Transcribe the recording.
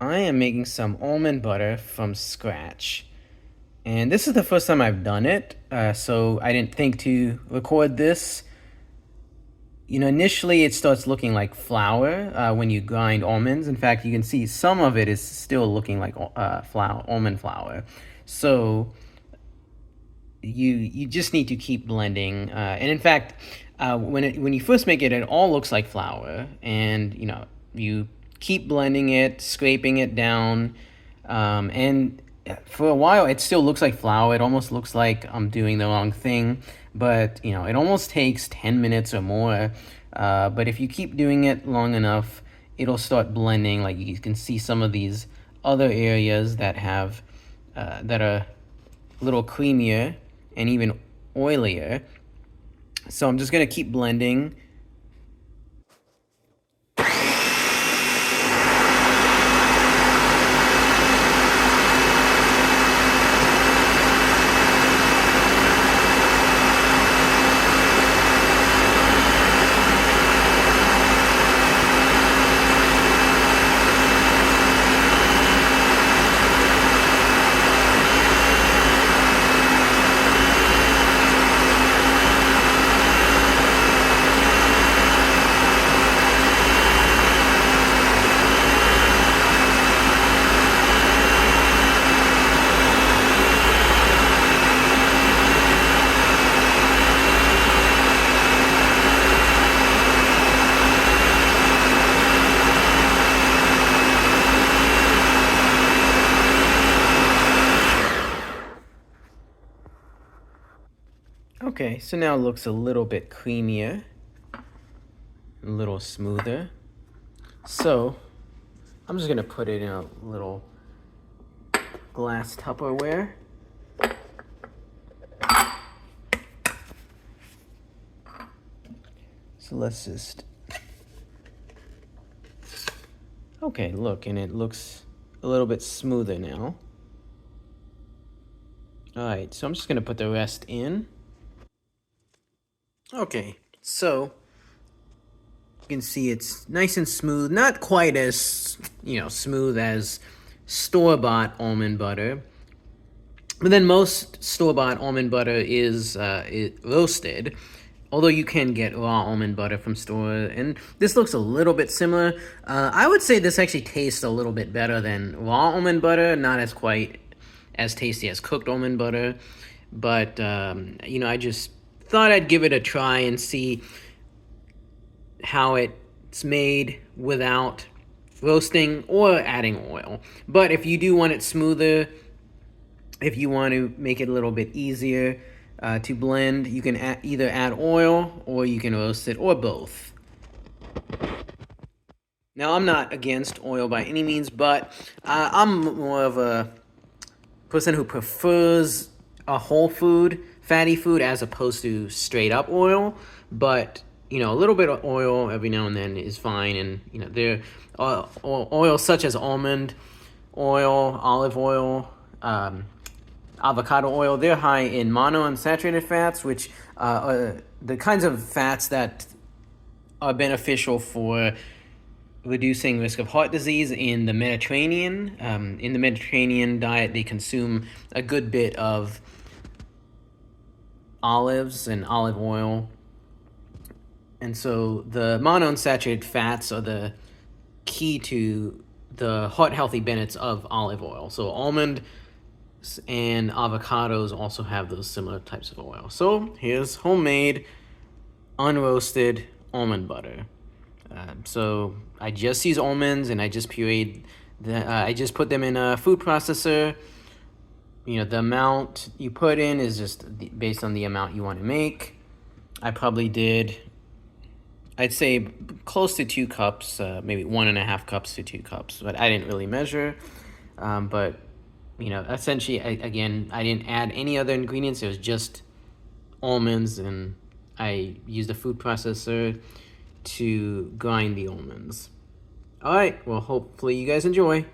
I am making some almond butter from scratch. And this is the first time I've done it, so I didn't think to record this. Initially it starts looking like flour when you grind almonds. In fact, you can see some of it is still looking like almond flour. So you just need to keep blending. And in fact, when you first make it, it all looks like flour, and you keep blending it, scraping it down, and for a while it still looks like flour. It almost looks like I'm doing the wrong thing, but it almost takes 10 minutes or more. But if you keep doing it long enough, it'll start blending. Like you can see some of these other areas that have that are a little creamier and even oilier. So I'm just gonna keep blending. Okay, so now it looks a little bit creamier, a little smoother. So I'm just gonna put it in a little glass Tupperware. So let's just, okay, look, and it looks a little bit smoother now. All right, so I'm just gonna put the rest in. Okay, so you can see it's nice and smooth, not quite as, smooth as store-bought almond butter. But then most store-bought almond butter is roasted, although you can get raw almond butter from store, and this looks a little bit similar. I would say this actually tastes a little bit better than raw almond butter, not as quite as tasty as cooked almond butter. But, I just thought I'd give it a try and see how it's made without roasting or adding oil. But if you do want it smoother, if you want to make it a little bit easier to blend, you can either add oil or you can roast it, or both. Now, I'm not against oil by any means, but I'm more of a person who prefers a whole food, fatty food, as opposed to straight up oil. But a little bit of oil every now and then is fine. And there are oils such as almond oil, olive oil, avocado oil. They're high in monounsaturated fats, which are the kinds of fats that are beneficial for reducing risk of heart disease in the Mediterranean. In the Mediterranean diet, they consume a good bit of olives and olive oil. And so the monounsaturated fats are the key to the heart healthy benefits of olive oil. So almonds and avocados also have those similar types of oil. So here's homemade unroasted almond butter. So I just use almonds, and I just pureed I just put them in a food processor. The amount you put in is just based on the amount you want to make. I probably did, I'd say, close to 2 cups, maybe 1.5 cups to 2 cups, but I didn't really measure. But essentially, again, I didn't add any other ingredients. It was just almonds, and I used a food processor to grind the almonds. All right, well, hopefully you guys enjoy.